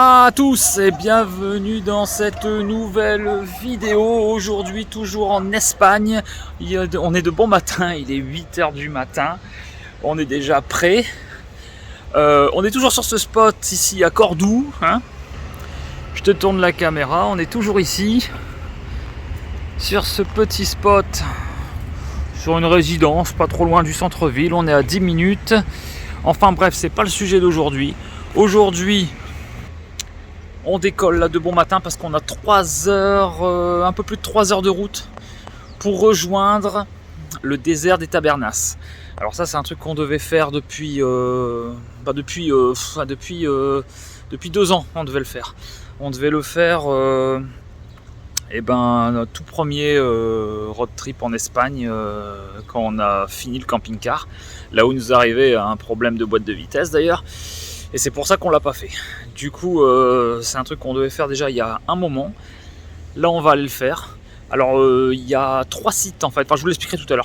à tous et bienvenue dans cette nouvelle vidéo. Aujourd'hui toujours en Espagne, on est de bon matin, il est 8h du matin, on est déjà prêt. On est toujours sur ce spot ici à Cordoue, hein. Je te tourne la caméra, on est toujours ici, sur ce petit spot, sur une résidence pas trop loin du centre-ville, on est à 10 minutes. Enfin bref, c'est pas le sujet d'aujourd'hui. Aujourd'hui, on décolle là de bon matin parce qu'on a 3 heures, un peu plus de 3 heures de route pour rejoindre le désert des Tabernas. Alors ça, c'est un truc qu'on devait faire depuis 2 ans. On devait le faire. On devait le faire. Notre tout premier road trip en Espagne quand on a fini le camping-car. Là où nous arrivait un problème de boîte de vitesse d'ailleurs. Et c'est pour ça qu'on l'a pas fait. Du coup, c'est un truc qu'on devait faire déjà il y a un moment. Là, on va aller le faire. Alors, il y a 3 sites en fait. Enfin, je vous l'expliquerai tout à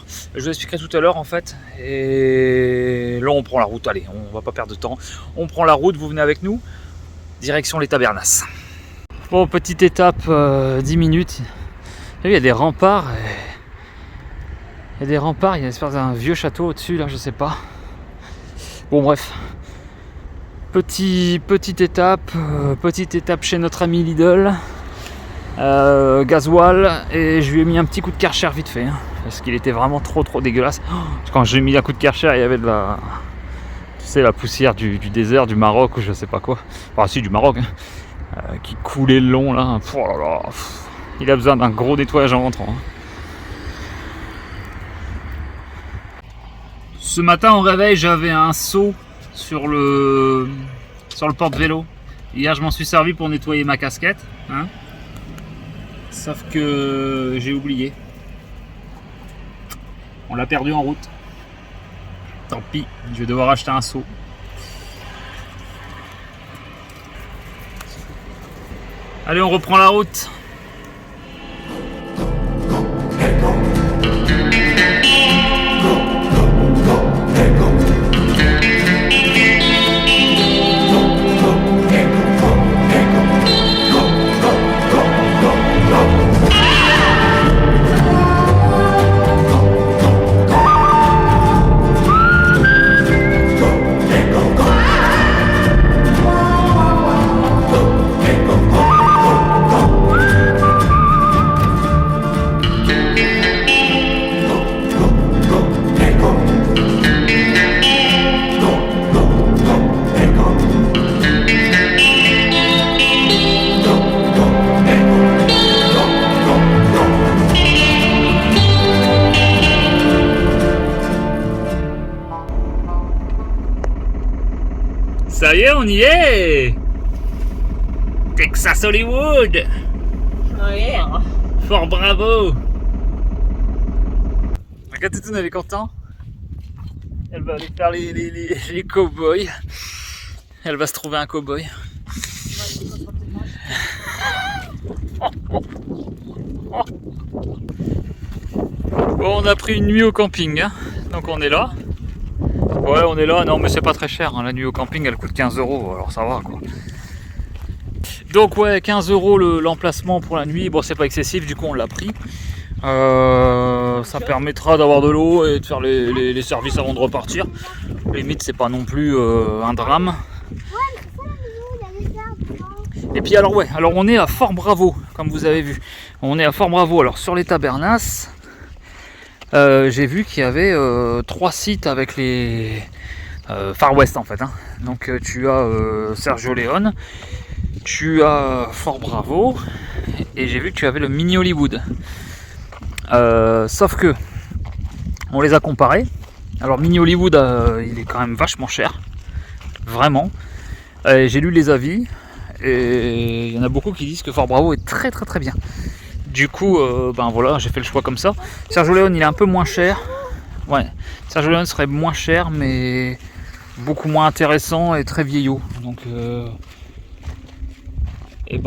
l'heure. En fait. Et là, on prend la route. Allez, on va pas perdre de temps. On prend la route. Vous venez avec nous. Direction les Tabernas. Bon, petite étape, 10 minutes. Il y a des remparts. Il y a une espèce d'un vieux château au-dessus là, je sais pas. Bon, bref. Petite étape chez notre ami Lidl, gasoil, et je lui ai mis un petit coup de Karcher vite fait, hein, parce qu'il était vraiment trop dégueulasse. Quand j'ai mis un coup de Karcher, il y avait de la, la poussière du désert, du Maroc ou je sais pas quoi, enfin si du Maroc, hein, qui coulait le long là. Oh là là, il a besoin d'un gros nettoyage en rentrant. Hein. Ce matin au réveil, j'avais un seau sur le porte-vélo. Hier, je m'en suis servi pour nettoyer ma casquette, hein. Sauf que j'ai oublié. On l'a perdu en route. Tant pis, je vais devoir acheter un seau. Allez, on reprend la route. Ça y est, on y est! Texas Hollywood! Ouais. Fort bravo! Regarde, Toutoune, elle est contente. Elle va aller faire les cow-boys. Elle va se trouver un cow-boy. Bon, on a pris une nuit au camping, hein. Donc on est là. Ouais, on est là, non mais c'est pas très cher, hein. La nuit au camping elle coûte 15 €, alors ça va quoi. Donc ouais, 15 € l'emplacement pour la nuit, bon c'est pas excessif, du coup on l'a pris. Ça permettra d'avoir de l'eau et de faire les services avant de repartir. Limite c'est pas non plus un drame. Et puis alors ouais, alors on est à Fort Bravo, comme vous avez vu. On est à Fort Bravo, alors sur les Tabernas. J'ai vu qu'il y avait 3 sites avec les Far West en fait, hein. Donc tu as Sergio Leone, tu as Fort Bravo et j'ai vu que tu avais le Mini Hollywood. Sauf que on les a comparés. Alors Mini Hollywood il est quand même vachement cher, vraiment. J'ai lu les avis et il y en a beaucoup qui disent que Fort Bravo est très bien. Du coup, voilà, j'ai fait le choix comme ça. Sergio Leone, il est un peu moins cher. Ouais, Sergio Leone serait moins cher, mais beaucoup moins intéressant et très vieillot. Donc,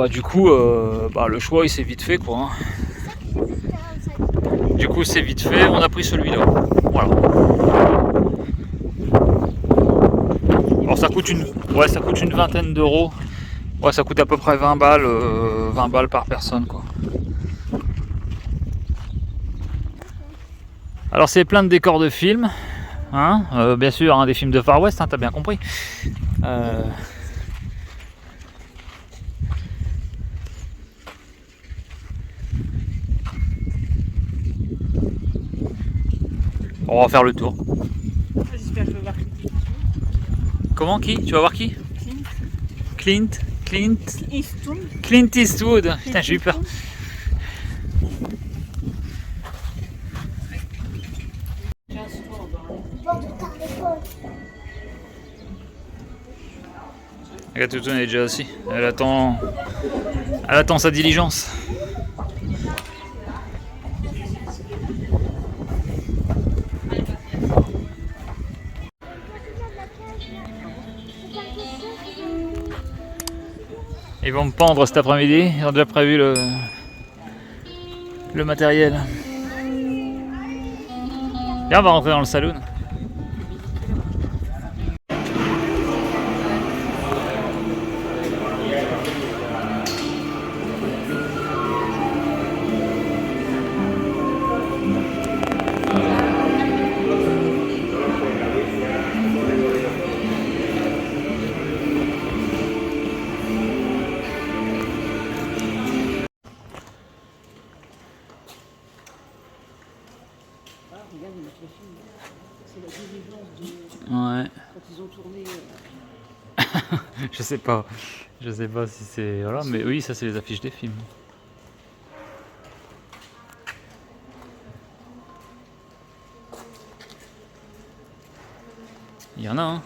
du coup, le choix il s'est vite fait, quoi. Du coup, c'est vite fait. On a pris celui-là. Voilà. Alors, ça coûte une vingtaine d'euros Ouais, ça coûte à peu près 20 balles par personne, quoi. Alors c'est plein de décors de films, hein, bien sûr, hein, des films de Far West, hein, t'as bien compris. On va faire le tour. J'espère que je vais voir Clint. Comment, qui? Tu vas voir qui? Clint Eastwood. Clint Eastwood. Putain, j'ai eu peur. Regarde, Toutoun est déjà assis. Elle attend sa diligence. Ils vont me pendre cet après-midi, ils ont déjà prévu le matériel. Viens, on va rentrer dans le saloon. Regarde, ils mettent le film. C'est la diligence de... Ouais. Quand ils ont tourné... Je sais pas si c'est... Voilà, mais oui, ça c'est les affiches des films. Il y en a, hein.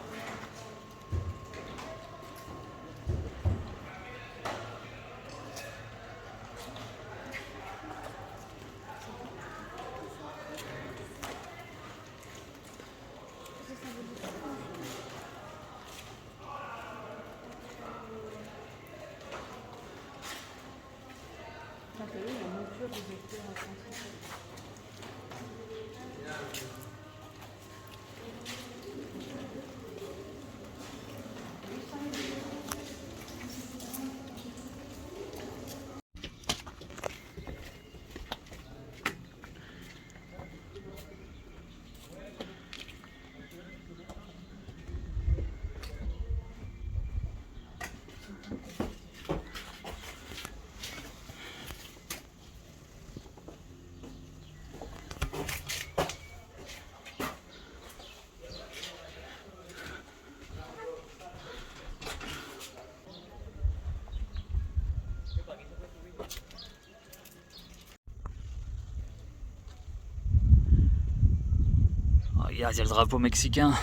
Regarde, il y a le drapeau mexicain.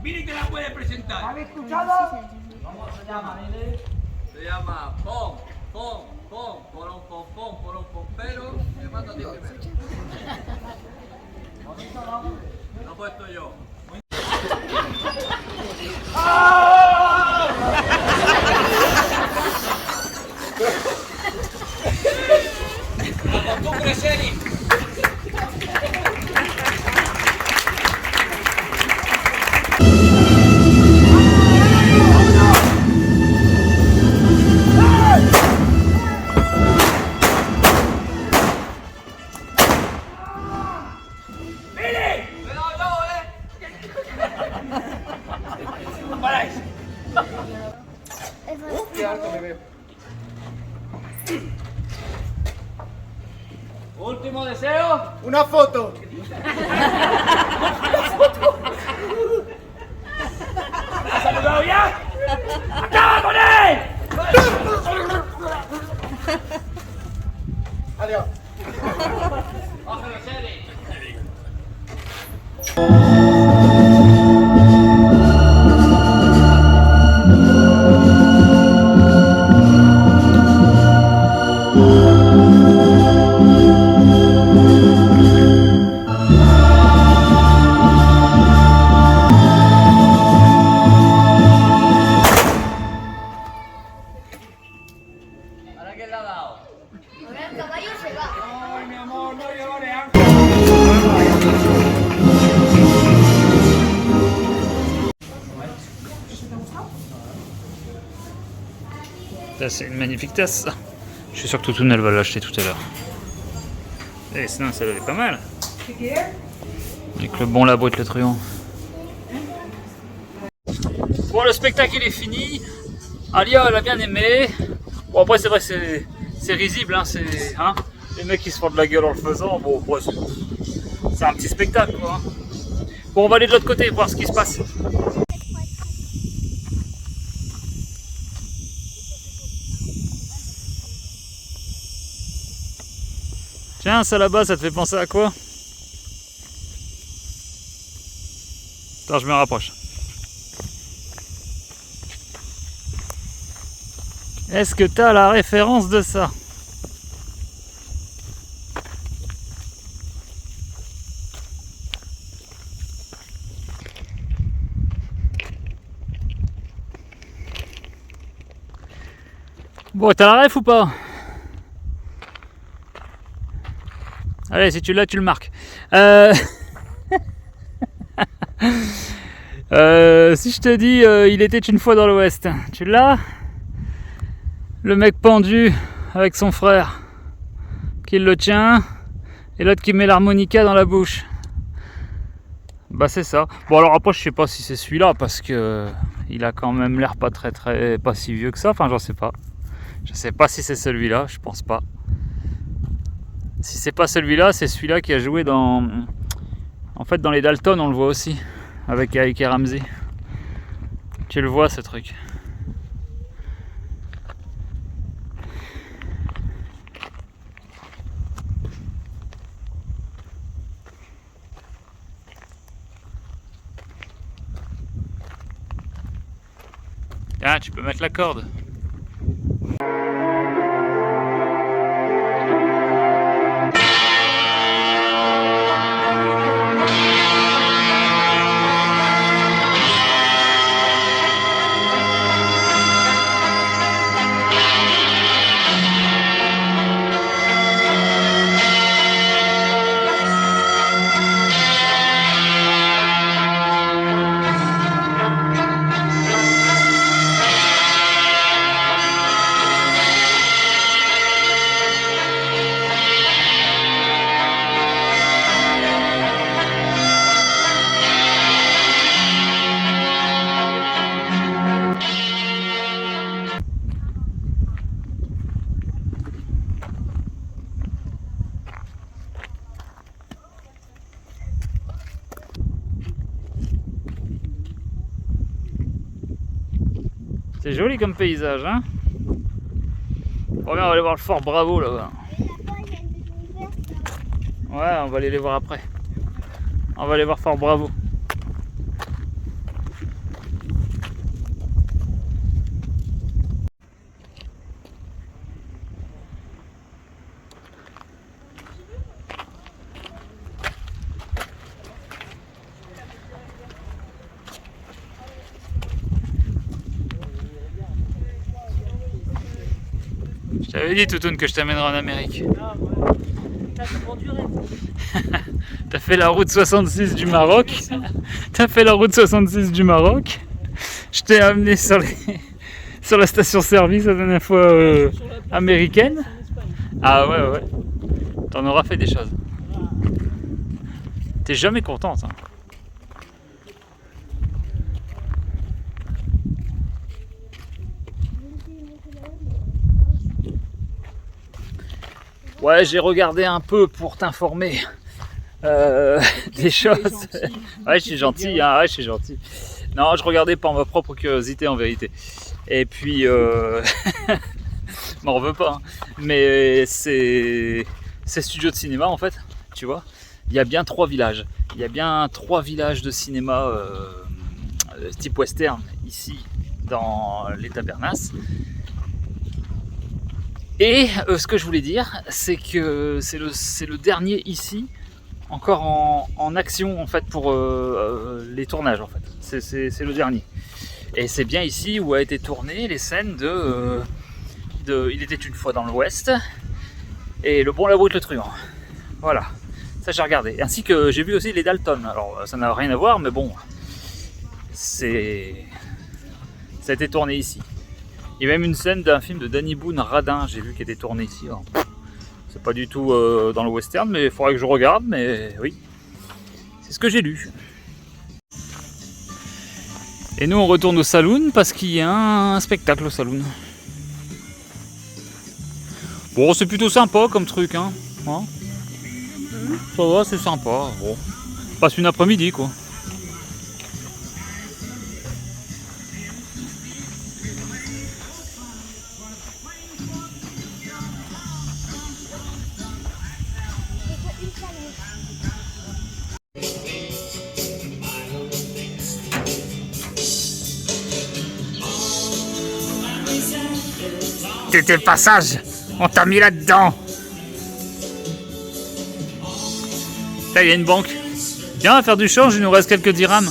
Billy te la puede presentar. ¿Habéis escuchado? ¿Cómo se llama, Billy? Se llama Pom, Porón, Pompero. Me mando a ti primero. Lo he puesto yo. ¡Con tu preseni! ¡Qué alto me veo! Último deseo. Una foto. ¿Has saludado ya? ¡Acaba con él! Adiós. Bájalo, Seri. Là, c'est une magnifique tasse, ça. Je suis sûr que Toutoune, elle va l'acheter tout à l'heure. Et sinon, celle-là est pas mal. Avec le bon la boîte, le truand. Bon, le spectacle, il est fini. Alia, elle a bien aimé. Bon, après, c'est vrai que c'est risible, hein, hein, les mecs qui se font de la gueule en le faisant. Bon, après, c'est un petit spectacle, quoi. Hein. Bon, on va aller de l'autre côté, voir ce qui se passe. Tiens, ça là-bas, ça te fait penser à quoi? Attends, je me rapproche. Est-ce que tu as la référence de ça? Bon, t'as la ref ou pas? Allez, si tu l'as, tu le marques. Si je te dis il était une fois dans l'Ouest, tu l'as? Le mec pendu avec son frère qui le tient et l'autre qui met l'harmonica dans la bouche. Bah c'est ça. Bon alors après je sais pas si c'est celui-là parce que il a quand même l'air pas pas si vieux que ça. Enfin j'en sais pas. Je sais pas si c'est celui-là, je pense pas. Si c'est pas celui-là, c'est celui-là qui a joué dans... En fait dans les Dalton on le voit aussi. Avec Ike et Ramsey. Tu le vois ce truc. Ah, tu peux mettre la corde. C'est joli comme paysage, hein? Regarde, on va aller voir le fort Bravo là-bas. Ouais, on va aller les voir après. On va aller voir fort Bravo. Je t'avais dit, Toutoune, que je t'amènerai en Amérique. T'as fait la route 66 du Maroc. T'as fait la route 66 du Maroc. Je t'ai amené sur la station-service la dernière fois américaine. Ah ouais, ouais. T'en auras fait des choses. T'es jamais contente. Hein. Ouais, j'ai regardé un peu pour t'informer des choses. Ouais, je suis gentil, hein, ouais, je suis gentil. Non, je regardais par ma propre curiosité en vérité. Et puis, m'en veux pas. Hein. Mais c'est studio de cinéma en fait, tu vois. Il y a bien 3 villages. Il y a bien 3 villages de cinéma type western ici dans l'État Bernas. Et ce que je voulais dire, c'est que c'est le dernier ici, encore en action en fait pour les tournages en fait. C'est le dernier. Et c'est bien ici où a été tourné les scènes de Il était une fois dans l'Ouest et Le Bon, la Brute, le Truand. Voilà, ça j'ai regardé. Ainsi que j'ai vu aussi les Dalton. Alors ça n'a rien à voir, mais bon, c'est Ça a été tourné ici. Il y a même une scène d'un film de Danny Boone, Radin, j'ai vu qui était tourné ici. Alors, c'est pas du tout dans le western, mais il faudrait que je regarde, mais oui. C'est ce que j'ai lu. Et nous on retourne au saloon parce qu'il y a un spectacle au saloon. Bon, c'est plutôt sympa comme truc, hein. Ça va, c'est sympa. Bon, on passe une après-midi, quoi. T'étais le passage, on t'a mis là-dedans. Là, il y a une banque. Viens, on va faire du change, il nous reste quelques dirhams.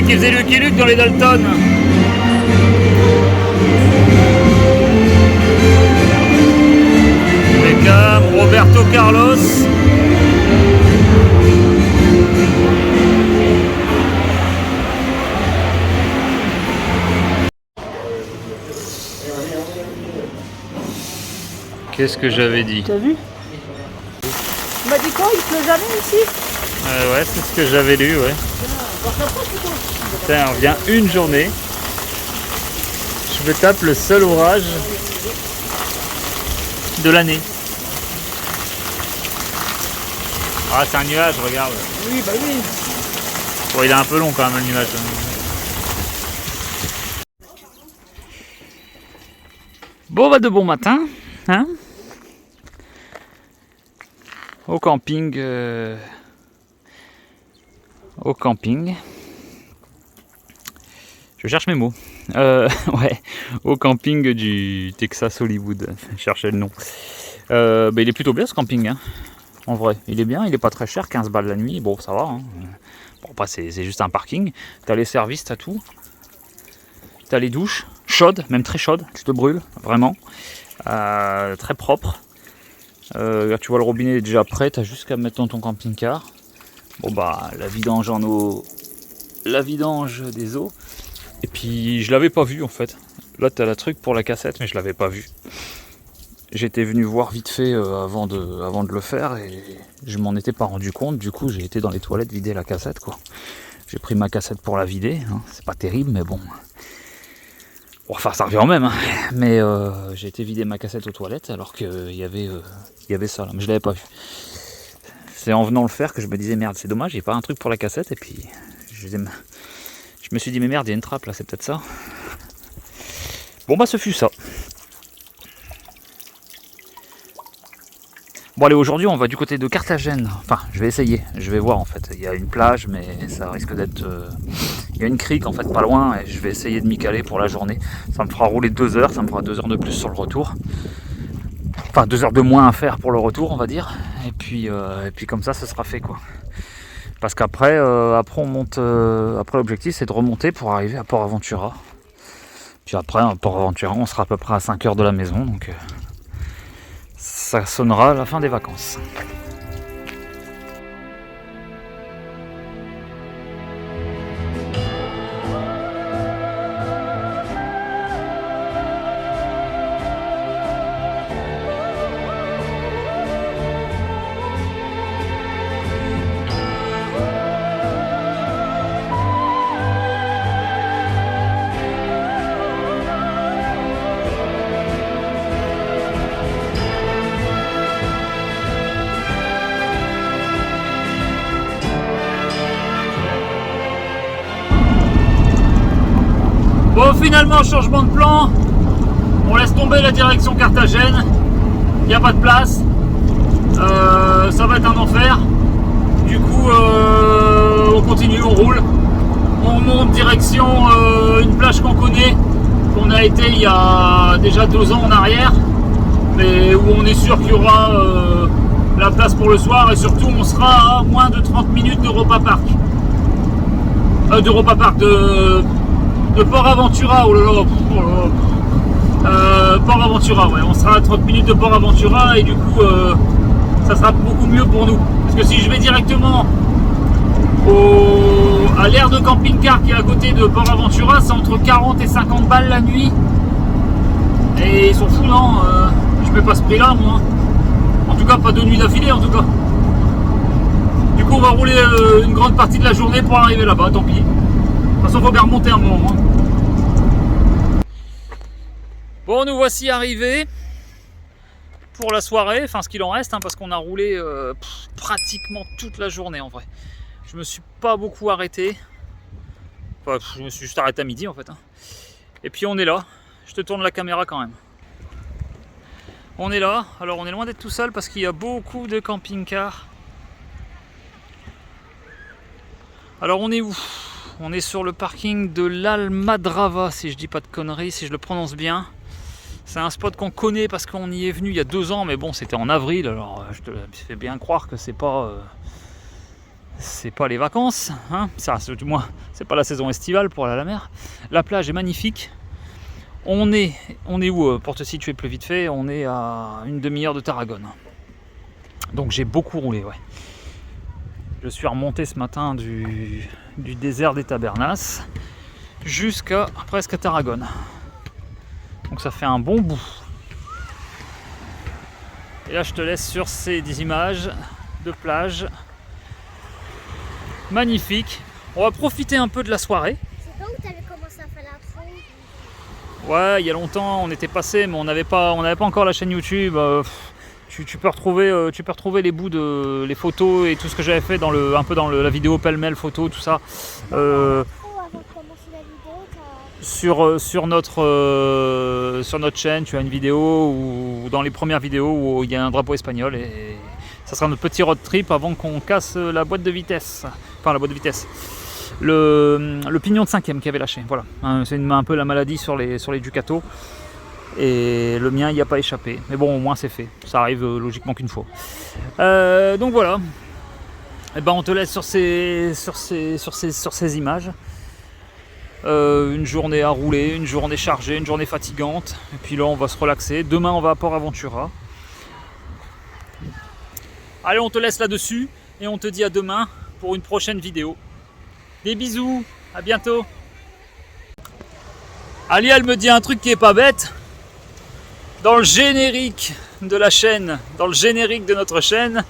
Qui faisait Lucky Luke dans les Dalton. Beckham, Roberto Carlos. Qu'est-ce que j'avais dit? T'as vu? Tu m'as dit quoi? Il pleut jamais ici? Ouais, c'est ce que j'avais lu, ouais. Putain, on revient une journée. Je me tape le seul orage de l'année. Ah, c'est un nuage, regarde. Oui, bah oui. Bon, il est un peu long quand même, le nuage. Bon, bah de bon matin, hein, au camping. Au camping. Je cherche mes mots. Ouais, au camping du Texas Hollywood. Je cherchais le nom. Bah, il est plutôt bien ce camping, hein. En vrai, il est bien, il est pas très cher, 15 balles la nuit. Bon, ça va. Hein. Bon, après, c'est juste un parking. T'as les services, t'as tout. T'as les douches, chaudes, même très chaudes. Tu te brûles, vraiment. Très propre. Là, tu vois, le robinet est déjà prêt. T'as juste qu'à mettre dans ton camping-car. Bon bah la vidange en eau, la vidange des eaux. Et puis je l'avais pas vu en fait. Là t'as la truc pour la cassette mais je l'avais pas vu. J'étais venu voir vite fait avant de le faire et je m'en étais pas rendu compte. Du coup j'ai été dans les toilettes vider la cassette quoi. J'ai pris ma cassette pour la vider. Hein. C'est pas terrible mais bon. Enfin ça revient au même. Hein. Mais j'ai été vider ma cassette aux toilettes alors qu'il y avait ça là. Mais je l'avais pas vu. C'est en venant le faire que je me disais merde c'est dommage, il n'y a pas un truc pour la cassette et puis je me suis dit mais merde il y a une trappe là, c'est peut-être ça. Bon bah ce fut ça. Bon allez aujourd'hui on va du côté de Carthagène, enfin je vais essayer, je vais voir en fait, il y a une plage mais ça risque d'être... Il y a une crique en fait pas loin et je vais essayer de m'y caler pour la journée. Ça me fera rouler 2 heures, ça me fera 2 heures de plus sur le retour. Enfin 2 heures de moins à faire pour le retour on va dire. Et puis comme ça sera fait quoi. Parce qu'après on monte. Après l'objectif c'est de remonter pour arriver à Port Aventura. Puis après à Port Aventura on sera à peu près à 5 heures de la maison. Donc ça sonnera à la fin des vacances. Bon, finalement, changement de plan. On laisse tomber la direction Carthagène. Il n'y a pas de place. Ça va être un enfer. Du coup, on continue, on roule. On monte direction une plage qu'on connaît, qu'on a été il y a déjà 2 ans en arrière, mais où on est sûr qu'il y aura la place pour le soir, et surtout on sera à moins de 30 minutes d'Europa Park. D'Europa Park, de Port Aventura, oh là là, Port Aventura, ouais, on sera à 30 minutes de Port Aventura, et du coup ça sera beaucoup mieux pour nous. Parce que si je vais directement à l'aire de camping-car qui est à côté de Port Aventura, c'est entre 40 et 50 balles la nuit. Et ils sont fous, non, je paie pas ce prix là moi. En tout cas pas 2 nuits d'affilée en tout cas. Du coup on va rouler une grande partie de la journée pour arriver là-bas, tant pis. De toute façon faut bien remonter un moment. Bon, nous voici arrivés pour la soirée, enfin ce qu'il en reste, hein, parce qu'on a roulé pratiquement toute la journée en vrai. Je me suis pas beaucoup arrêté. Enfin, je me suis juste arrêté à midi en fait. Hein. Et puis on est là. Je te tourne la caméra quand même. On est là. Alors on est loin d'être tout seul parce qu'il y a beaucoup de camping-cars. Alors on est où? On est sur le parking de l'Almadrava, si je dis pas de conneries, si je le prononce bien. C'est un spot qu'on connaît parce qu'on y est venu il y a 2 ans, mais bon, c'était en avril, alors je te fais bien croire que c'est pas les vacances, hein. Ça, du moins, c'est pas la saison estivale pour aller à la mer. La plage est magnifique. On est où, pour te situer plus vite fait, on est à une demi-heure de Tarragone. Donc j'ai beaucoup roulé, ouais. Je suis remonté ce matin du désert des Tabernas jusqu'à presque à Tarragone. Donc ça fait un bon bout. Et là je te laisse sur ces images de plage magnifiques. On va profiter un peu de la soirée. C'est quand où tu avais commencé à faire l'intro? Ouais, il y a longtemps on était passé, mais on n'avait pas encore la chaîne YouTube. Tu peux retrouver les bouts de les photos et tout ce que j'avais fait dans un peu dans la vidéo pêle-mêle photo, tout ça. Sur notre chaîne, tu as une vidéo où dans les premières vidéos où il y a un drapeau espagnol, et ça sera notre petit road trip avant qu'on casse la boîte de vitesse. Enfin la boîte de vitesse. Le pignon de 5e qui avait lâché. Voilà. C'est un peu la maladie sur les Ducato. Et le mien il n'y a pas échappé. Mais bon, au moins c'est fait. Ça arrive logiquement qu'une fois. Donc voilà. Et ben on te laisse sur ces images. Une journée à rouler, une journée chargée, une journée fatigante. Et puis là on va se relaxer. Demain on va à Port Aventura. Allez, on te laisse là-dessus et on te dit à demain pour une prochaine vidéo. Des bisous, à bientôt. Ali, elle me dit un truc qui est pas bête. Dans le générique de la chaîne, dans le générique de notre chaîne,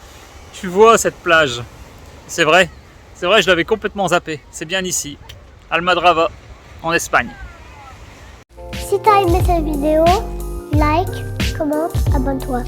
tu vois cette plage. C'est vrai, je l'avais complètement zappé. C'est bien ici, Almadrava, en Espagne. Si t'as aimé cette vidéo, like, commente, abonne-toi.